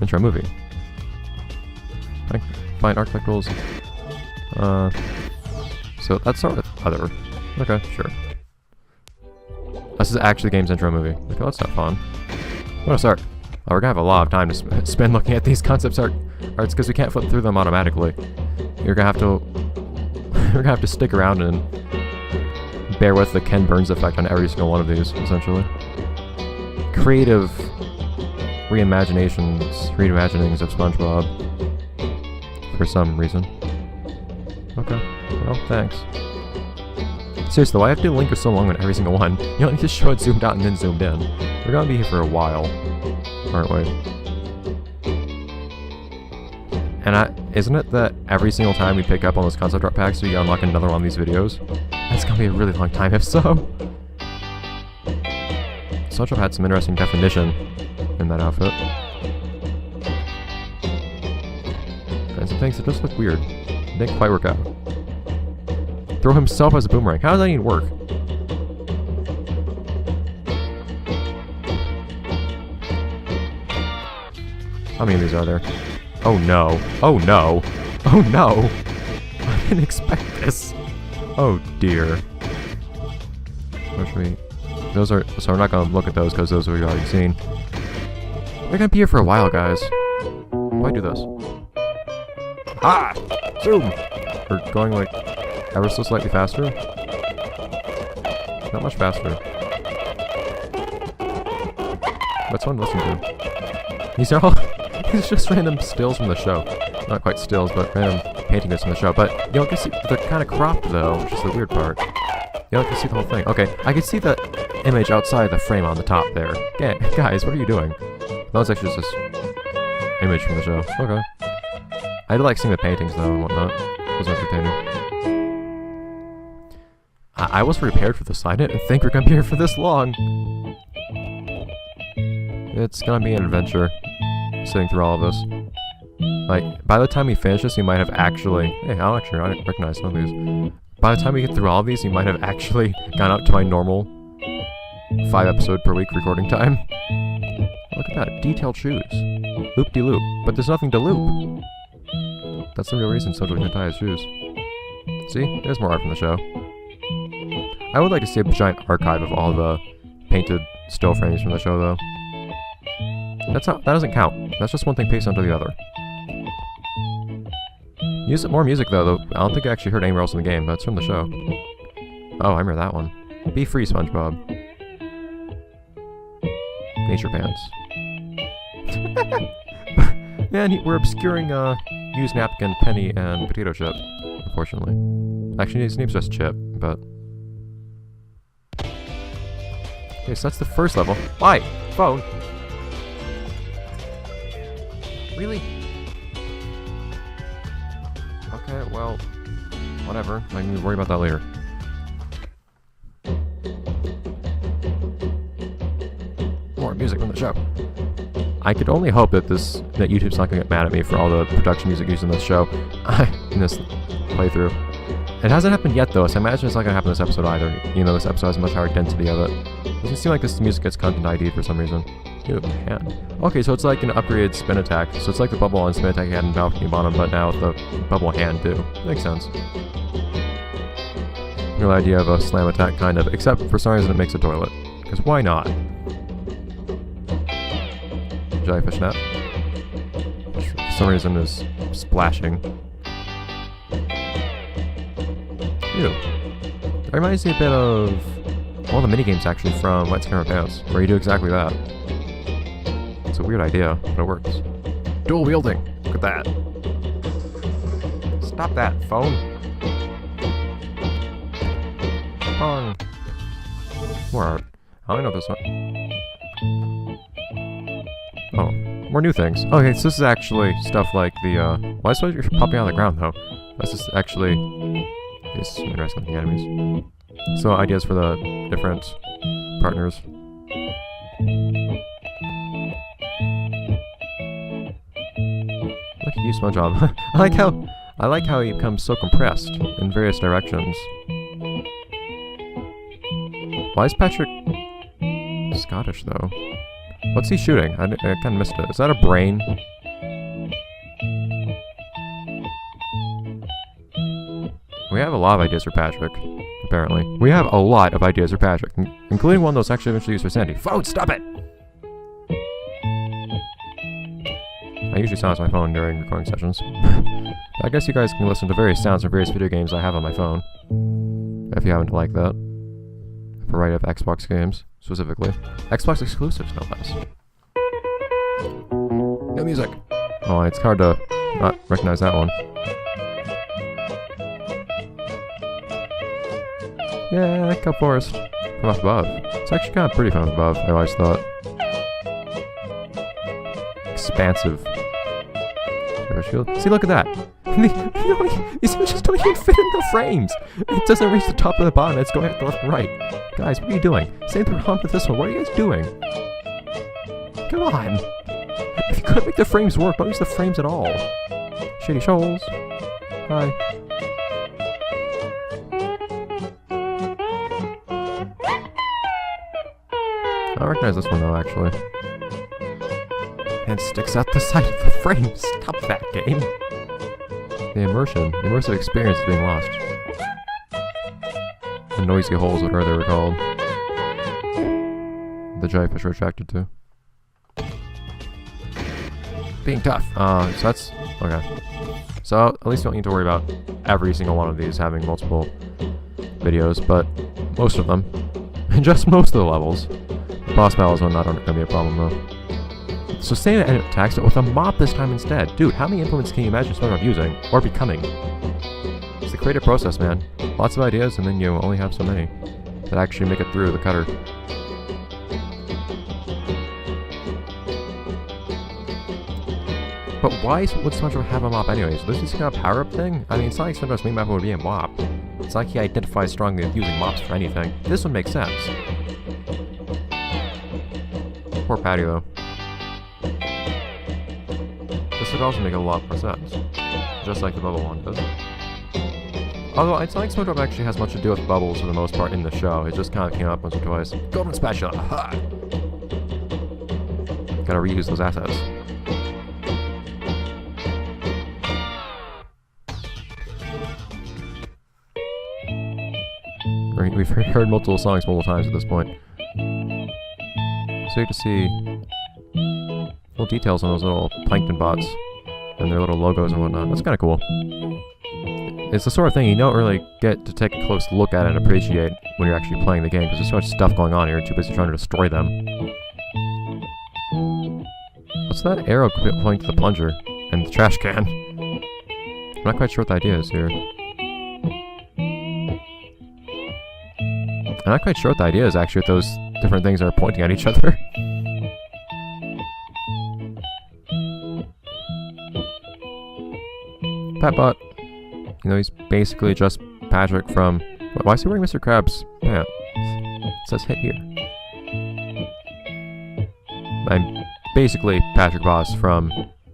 intro movie. Find architecturals. So let's start with other. Okay, sure. This is actually the game's intro movie. Okay, let's have fun. I'm gonna start. Oh, we're gonna have a lot of time to spend looking at these concept arts because we can't flip through them automatically. You're gonna have to. We're gonna have to stick around and bear with the Ken Burns effect on every single one of these, essentially. Creative reimaginings of SpongeBob. For some reason. Okay. Well, thanks. Seriously, why have to linger so long on every single one? You don't need to show it zoomed out and then zoomed in. We're gonna be here for a while, aren't we? And isn't it that every single time we pick up on those concept art packs, we unlock another one of these videos? That's gonna be a really long time if so. SpongeBob had some interesting definition in that outfit. And some things that just look weird. It didn't quite work out. Throw himself as a boomerang. How does that even work? How many of these are there? Oh no. Oh no. Oh no. I didn't expect this. Oh dear. What should we... Those are... So we're not going to look at those because those we've already seen. We're going to be here for a while, guys. Why do this? Ah! Zoom! We're going like ever so slightly faster. Not much faster. That's fun to listen to. These are all... These are just random stills from the show. Not quite stills, but random paintings from the show. But you don't get to see... They're kind of cropped, though, which is the weird part. You don't get to see the whole thing. Okay, I can see the image outside the frame on the top there. Yeah, guys, what are you doing? That was actually just this image from the show. Okay. I do like seeing the paintings, though, and whatnot. It was entertaining. I was prepared for this. I didn't think we're gonna be here for this long. It's gonna be an adventure, sitting through all of this. Like, by the time we finish this, you might have actually... Hey, I didn't recognize some of these. By the time we get through all of these, you might have actually gone up to my normal 5-episode per week recording time. Look at that, detailed shoes. Loop-de-loop, but there's nothing to loop. That's the real reason Sojo can tie his shoes. See? There's more art from the show. I would like to see a giant archive of all the painted still frames from the show, though. That doesn't count. That's just one thing pasted onto the other. More music, though. I don't think I actually heard anywhere else in the game, but it's from the show. Oh, I remember that one. Be free, SpongeBob. Nature pants. Man, we're obscuring, used napkin, penny, and potato chip, unfortunately. Actually, his name's just Chip, but... Okay, so that's the first level. Why? Phone! Really? Okay, well... Whatever. I can worry about that later. More music from the show. I could only hope that YouTube's not gonna get mad at me for all the production music used in this show, in this playthrough. It hasn't happened yet though, so I imagine it's not gonna happen this episode either. You know, this episode has a much higher density of it. Doesn't seem like this music gets content ID'd for some reason. Ew, hand. Okay, so it's like an upgraded spin attack. So it's like the bubble on spin attack you had in Balcony Bottom, but now with the bubble hand too. Makes sense. No idea of a slam attack, kind of, except for some reason it makes a toilet. Because why not? Jellyfish net. Which for some reason is splashing. Ew. That reminds me a bit of one of the minigames actually from Let's Camera Pants, where you do exactly that. It's a weird idea, but it works. Dual wielding! Look at that. Stop that, phone! Come on. More art. I don't know this one. Oh, more new things. Okay, so this is actually stuff like the, why is it popping out of the ground, though? That's just actually... It's some interesting looking enemies. So, ideas for the different partners. Look at you, SpongeBob. I like how he becomes so compressed in various directions. Why is Patrick Scottish, though? What's he shooting? I kind of missed it. Is that a brain? We have a lot of ideas for Patrick, apparently. We have a lot of ideas for Patrick, including one that's actually eventually used for Sandy. Phone, stop it! I usually silence my phone during recording sessions. I guess you guys can listen to various sounds from various video games I have on my phone. If you happen to like that. A variety of Xbox games, specifically. Xbox exclusives, no less. No music! Oh, it's hard to not recognize that one. Yeah, Cup Forest. From up above. It's actually kind of pretty from up above, I always thought. Expansive. See, look at that! These images don't even fit in the frames! It doesn't reach the top of the bottom, it's going at the left and right. Guys, what are you doing? Same thing wrong with this one, what are you guys doing? Come on! If you couldn't make the frames work, don't use the frames at all. Shady Shoals. Hi. I recognize this one though, actually. And sticks out the side of the frame. Stop that game. The immersive experience is being lost. The noisy holes, whatever they were called. The jellyfish are attracted to. Being tough. So that's okay. So at least you don't need to worry about every single one of these having multiple videos, but most of them, and just most of the levels. The boss battles are not going to be a problem though. So same attacks, but with a mop this time instead. Dude, how many implements can you imagine Spongebob using or becoming? It's the creative process, man. Lots of ideas, and then you only have so many that actually make it through the cutter. But why would SpongeBob have a mop anyways? This is kind of a power-up thing? I mean, it's not like SpongeBob's main weapon would be a mop. It's like he identifies strongly with using mops for anything. This one makes sense. Poor Patty, though. This would also make a lot more sense. Just like the bubble one does. Although, it's not like SpongeBob actually has much to do with bubbles for the most part in the show. It just kind of came up once or twice. Golden spatula! Ha! Gotta reuse those assets. We've heard multiple songs multiple times at this point. So you get to see little details on those little plankton bots and their little logos and whatnot. That's kind of cool. It's the sort of thing you don't really get to take a close look at and appreciate when you're actually playing the game, because there's so much stuff going on here and you're too busy trying to destroy them. What's that arrow pointing to the plunger and the trash can? I'm not quite sure what the idea is here. I'm not quite sure what the idea is actually if those different things are pointing at each other. Petbot. You know, he's basically just Patrick from... Why is he wearing Mr. Krabs' pants? It says hit here. I'm basically Patrick Boss from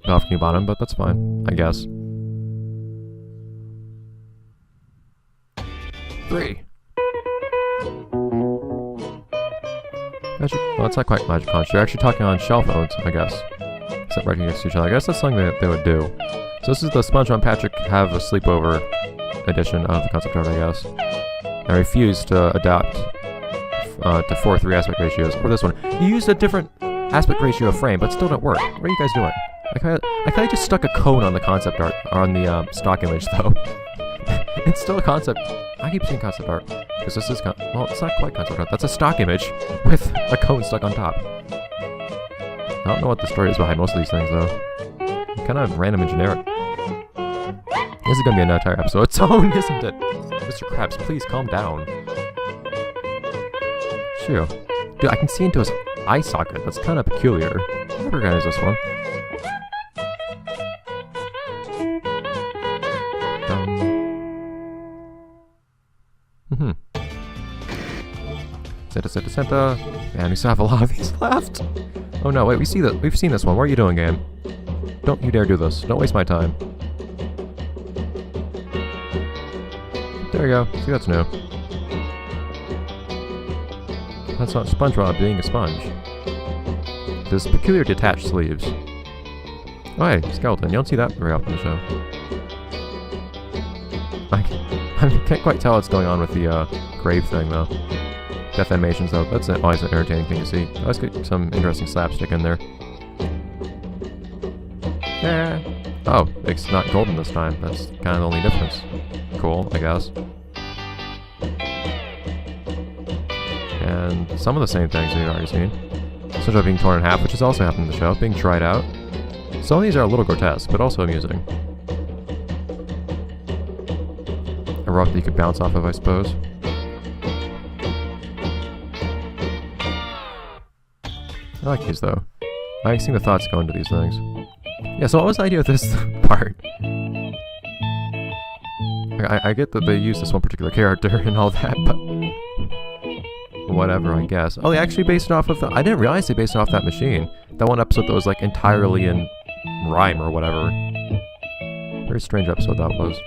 Golf King Bottom, but that's fine, I guess. 3. Magic, well, it's not quite Magic Launch. They're actually talking on shell phones, I guess. Except right next to each other. I guess that's something that they would do. So this is the SpongeBob and Patrick have a sleepover edition of the concept art, I guess. I refuse to adapt to 4:3 aspect ratios. Or this one. You used a different aspect ratio frame, but still don't work. What are you guys doing? I kinda just stuck a cone on the concept art, on the stock image, though. It's still a concept. I keep saying concept art, because this is well, it's not quite concept art. That's a stock image with a cone stuck on top. I don't know what the story is behind most of these things, though. Kind of random and generic. This is gonna be an entire episode of its own, isn't it? Mr. Krabs, please calm down. Shoo. Dude, I can see into his eye socket. That's kind of peculiar. I recognize this one. Santa. Man, we still have a lot of these left. Oh no, wait, we've seen this one. What are you doing, game? Don't you dare do this. Don't waste my time. There we go. See, that's new. That's not SpongeBob being a sponge. This peculiar detached sleeves. Oh hey, skeleton. You don't see that very often in the show. I can't quite tell what's going on with the grave thing though. Death animations though, that's always an entertaining thing to see. I always get some interesting slapstick in there. Yeah. Oh, it's not golden this time. That's kind of the only difference. Cool, I guess. And some of the same things that you've already seen. SpongeBob being torn in half, which has also happened in the show, being tried out. Some of these are a little grotesque, but also amusing. A rock that you could bounce off of, I suppose. I like these though. I like seeing the thoughts go into these things. Yeah, so what was the idea of this part? I get that they use this one particular character and all that, but whatever, I guess. Oh, they actually based it off of the... I didn't realize they based it off that machine. That one episode that was like entirely in rhyme or whatever. Very strange episode that was.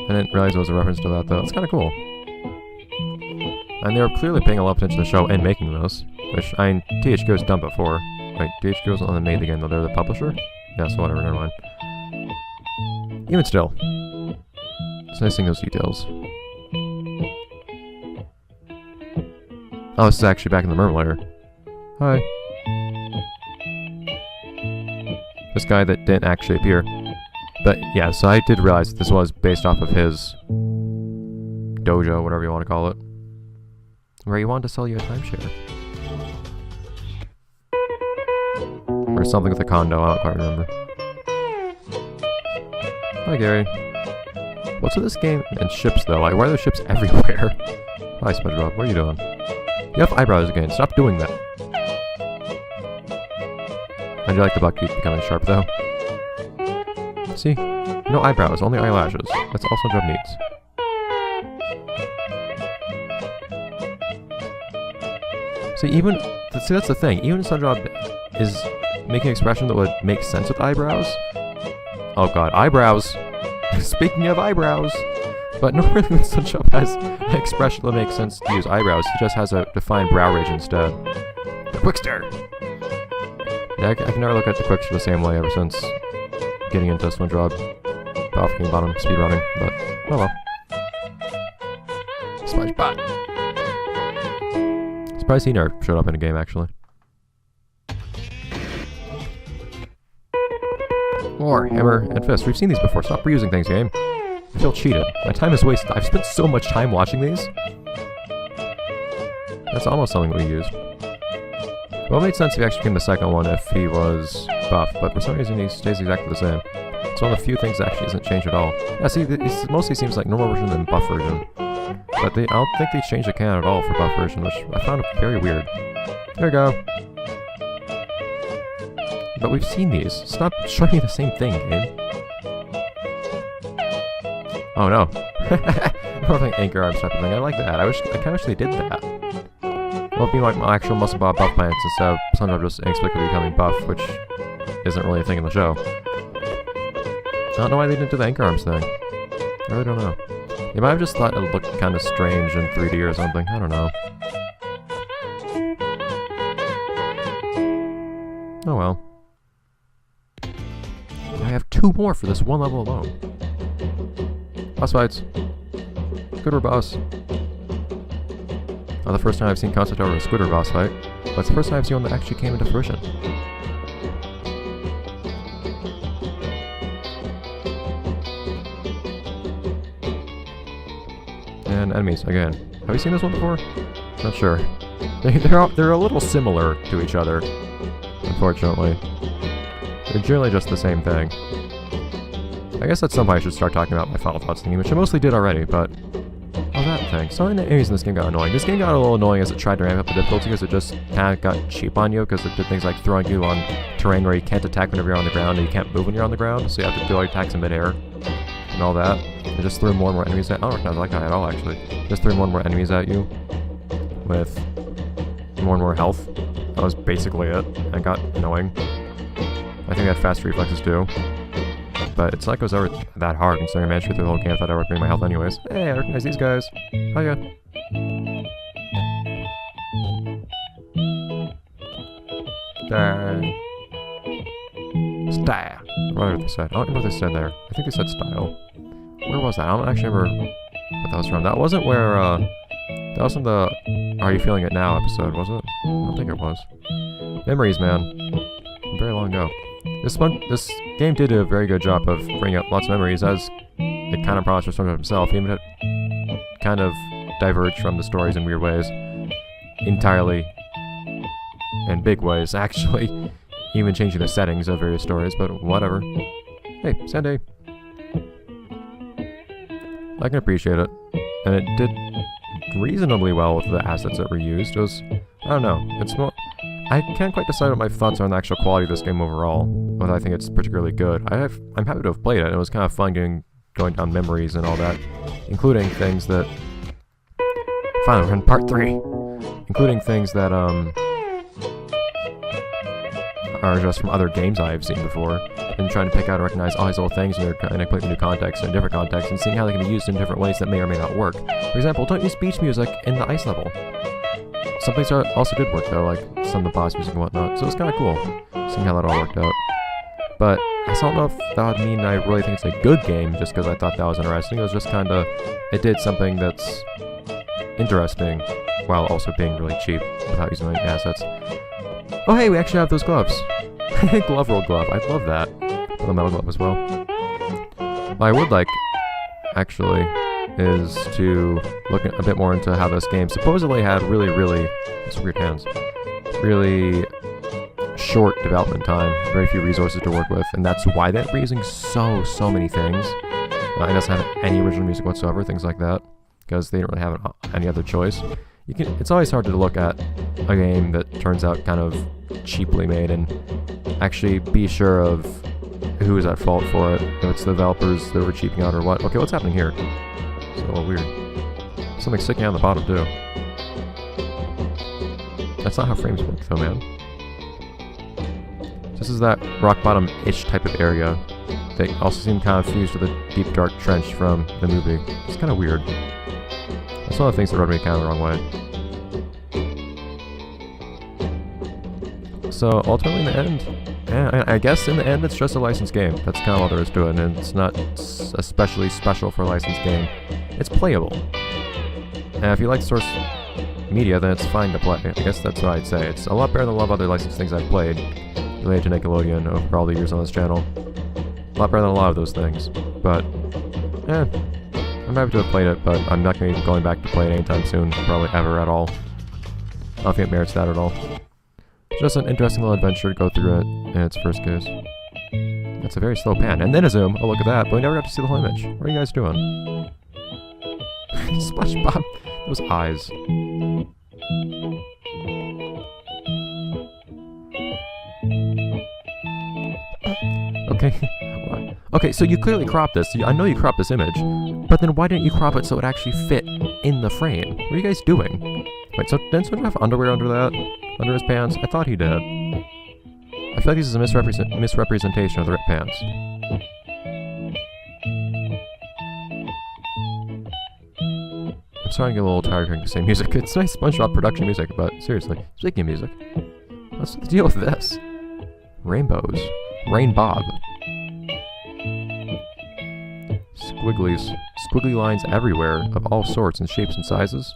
I didn't realize it was a reference to that though. That's kind of cool. And they were clearly paying a lot of attention to the show and making this. Which, I mean, THQ's done before. Wait, THQ's on the made the game though, they're the publisher? Yeah, so whatever, never mind. Even still. It's nice seeing those details. Oh, this is actually back in the mermaid layer. Hi. This guy that didn't actually appear. But yeah, so I did realize that this was based off of his dojo, whatever you want to call it. Where he wanted to sell you a timeshare. Or something with a condo, I don't quite remember. Hi Gary. What's with this game and ships though? Like, why are there ships everywhere? Hi Spongebob, what are you doing? You have eyebrows again, stop doing that. I do like the buck teeth becoming sharp though. See? No eyebrows, only eyelashes. That's all SpongeBob needs. See, that's the thing. Even SpongeBob is making an expression that would make sense with eyebrows. Oh god, eyebrows! Speaking of eyebrows! But normally when SpongeBob has an expression that makes sense to use eyebrows, he just has a defined brow ridge instead. The Quickster! Yeah, I can never look at the Quickster the same way ever since getting into SpongeBob Top King Bottom speedrunning, but oh well. SpongeBob! Surprised he never showed up in a game, actually. More hammer and fist. We've seen these before. Stop reusing things, game. I feel cheated. My time is wasted. I've spent so much time watching these. That's almost something we used. Well, it made sense if he actually came the second one if he was buff, but for some reason he stays exactly the same. It's one of the few things that actually isn't changed at all. Yeah, see, it mostly seems like normal version than buff version. But I don't think they changed the canon at all for buff version, which I found very weird. There we go. But we've seen these. Stop showing me the same thing, game. Oh no. More of an anchor arms type of thing. I like that. I kind of wish they did that. Well, it'd be like my actual Muscle Bob buff plants instead of SpongeBob just inexplicably becoming buff, which isn't really a thing in the show. I don't know why they didn't do the anchor arms thing. I really don't know. They might have just thought it looked kind of strange in 3D or something. I don't know. Oh well. I have 2 more for this one level alone. Boss fights. Squidward boss. Not the first time I've seen concept over a Squidward boss fight, but it's the first time I've seen one that actually came into fruition. And enemies, again. Have you seen this one before? Not sure. They're a little similar to each other, unfortunately. They're generally just the same thing. I guess at some point I should start talking about my Final Thoughts thingy, which I mostly did already, but... Oh, that thing. Some of the enemies in this game got annoying. This game got a little annoying as it tried to ramp up the difficulty because it just kind of got cheap on you, because it did things like throwing you on terrain where you can't attack whenever you're on the ground, and you can't move when you're on the ground, so you have to do all your attacks in midair, and all that. It just threw more and more enemies at... I don't recognize that guy at all, actually. Just threw more and more enemies at you, with more and more health. That was basically it, and it got annoying. I think I had fast reflexes too. But it's like it was ever that hard considering I managed to get through the whole game without ever bringing my health anyways. Hey, I recognize these guys. Hiya. There. Stare. Whatever they said. I don't remember what they said there. I think they said style. Where was that? I don't actually remember what that was from. That wasn't where, that wasn't the Are You Feeling It Now episode, was it? I don't think it was. Memories, man. Very long ago. This game did do a very good job of bringing up lots of memories, as it kind of promised for SpongeBob himself. Even if it kind of diverged from the stories in weird ways. Entirely. In big ways, actually. Even changing the settings of various stories, but whatever. Hey, Sandy. I can appreciate it. And it did reasonably well with the assets that were used. It was, I don't know, it's more... I can't quite decide what my thoughts are on the actual quality of this game overall, whether I think it's particularly good. I'm happy to have played it, and it was kind of fun going down memories and all that, including things that... Finally, we're in part 3! Including things that, are just from other games I've seen before, and trying to pick out and recognize all these little things in their completely new context and different contexts, and seeing how they can be used in different ways that may or may not work. For example, don't use beach music in the ice level. Some things also did work though, like some of the boss music and whatnot, so it's kind of cool, seeing how that all worked out. But I don't know if that would mean I really think it's a good game, just because I thought that was interesting. It was just kind of, it did something that's interesting, while also being really cheap, without using any assets. Oh hey, we actually have those gloves. Glove roll glove, I'd love that. For the metal glove as well. What I would like, actually, is to look a bit more into how this game supposedly had really, some weird hands, really short development time, very few resources to work with, and that's why they're reusing so many things. It doesn't have any original music whatsoever, things like that, because they didn't really have any other choice. It's always hard to look at a game that turns out kind of cheaply made and actually be sure of who is at fault for it. If it's the developers that were cheaping out or what. Okay, what's happening here? It's a little weird. Something sticking out on the bottom too. That's not how frames work though, man. This is that rock bottom-ish type of area. They also seem kind of fused with the deep dark trench from the movie. It's kind of weird. That's one of the things that rubbed me kind of the wrong way. So, ultimately in the end, I guess in the end it's just a licensed game. That's kind of all there is to it, and it's not especially special for a licensed game. It's playable. And if you like source media, then it's fine to play. I guess that's what I'd say. It's a lot better than a lot of other licensed things I've played related to Nickelodeon over all the years on this channel. A lot better than a lot of those things. But, I'm happy to have played it, but I'm not going to be going back to play it anytime soon, probably ever at all. I don't think it merits that at all. It's just an interesting little adventure to go through it in its first case. That's a very slow pan. And then a zoom. Oh, look at that. But we never got to see the whole image. What are you guys doing? Spongebob. Those eyes. Okay. Okay, so you clearly cropped this. I know you cropped this image. But then why didn't you crop it so it actually fit in the frame? What are you guys doing? Wait, so didn't Spongebob have underwear under that? Under his pants? I thought he did. I feel like this is a misrepresentation of the ripped pants. I'm starting to get a little tired hearing the same music. It's nice SpongeBob production music, but seriously, speaking of music, what's the deal with this? Rainbows. Rain Bob. Squigglies. Squiggly lines everywhere, of all sorts and shapes and sizes.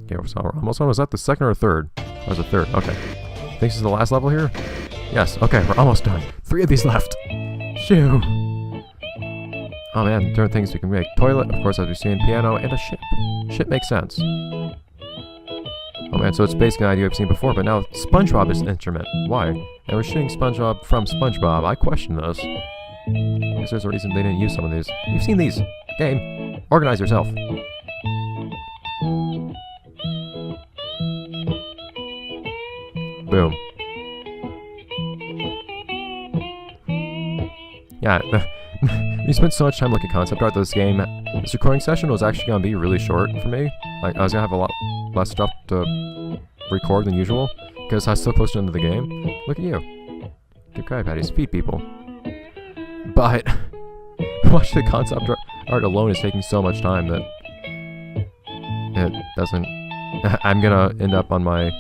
Okay, so almost on. Was that the second or third? That was the third. Okay. Think this is the last level here? Yes. Okay, we're almost done. 3 of these left. Shoo. Oh man, different things we can make. Toilet, of course, as we've seen. Piano, and a ship. Ship makes sense. Oh man, so it's basically an idea we've seen before, but now SpongeBob is an instrument. Why? And we're shooting SpongeBob from SpongeBob. I question this. I guess there's a reason they didn't use some of these. You've seen these. Game. Organize yourself. Boom. Yeah, we spent so much time looking at concept art this game. This recording session was actually going to be really short for me. Like, I was going to have a lot less stuff to record than usual, because I was so close to the end of the game. Look at you. Good Krabby Patties. Feed people. But, watching the concept art alone is taking so much time that it doesn't... I'm going to end up on my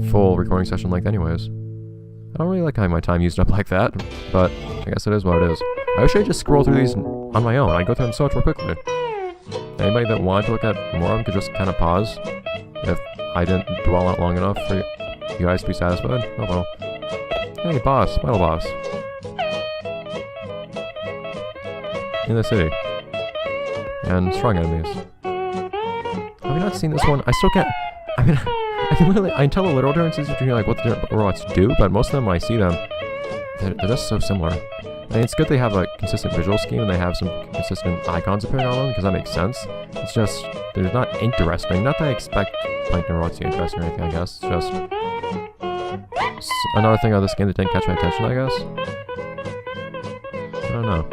full recording session length anyways. I don't really like having my time used up like that, but I guess it is what it is. I wish I could just scroll through these on my own. I'd go through them so much more quickly. Anybody that wanted to look at more of them could just kind of pause if I didn't dwell on it long enough for you guys to be satisfied. Oh well. Hey, boss. Final boss. In the city. And strong enemies. Have you not seen this one? I still can't... I mean, I can tell the literal differences between like what the different robots do, but most of them when I see them, they're just so similar. I mean, it's good they have a consistent visual scheme and they have some consistent icons appearing on them, because that makes sense. It's just, they're not interesting. Not that I expect Plankton robots to be interesting or anything, I guess. It's just another thing on this game that didn't catch my attention, I guess. I don't know.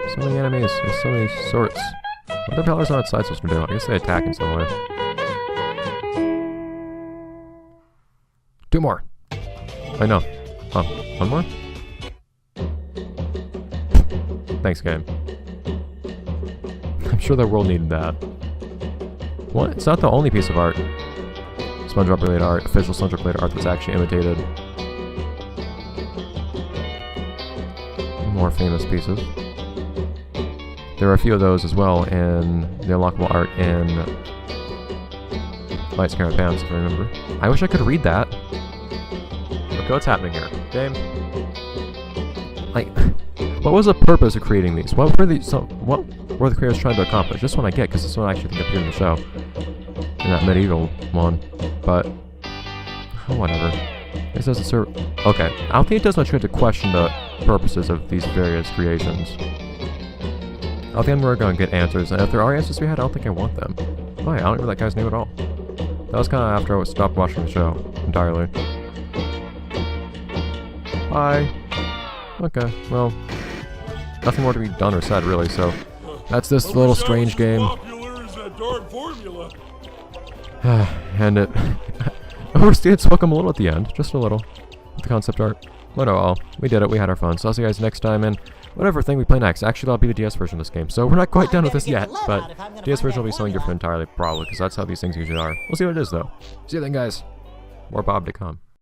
So many enemies, there's so many sorts. What are the pillars on its side supposed to do? I guess they attack in some way. 2 more! I know. Oh, 1 more? Thanks, game. I'm sure the world needed that. What? It's not the only piece of art. Spongebob related art, official Spongebob related art that's actually imitated more famous pieces. There are a few of those as well in the unlockable art in Lights, Camera, Pants, if I remember. I wish I could read that. Okay, what's happening here? Game? Like, what was the purpose of creating these? What were the creators trying to accomplish? This one I get, because this one I actually think appeared in the show. In that medieval one. But, oh, whatever. This doesn't serve... Okay, I don't think it does much good to question the purposes of these various creations. I don't think we're going to get answers, and if there are answers to be had, I don't think I want them. Why? I don't remember that guy's name at all. That was kind of after I stopped watching the show entirely. Bye. Okay, well, nothing more to be done or said, really, so that's this little strange game. And it overstayed its welcome a little at the end, just a little, with the concept art. But oh well, we did it, we had our fun, so I'll see you guys next time, and whatever thing we play next. Actually, that'll be the DS version of this game, so we're not quite done with this yet, but DS version will be something different entirely, probably, because that's how these things usually are. We'll see what it is, though. See you then, guys. More Bob to come.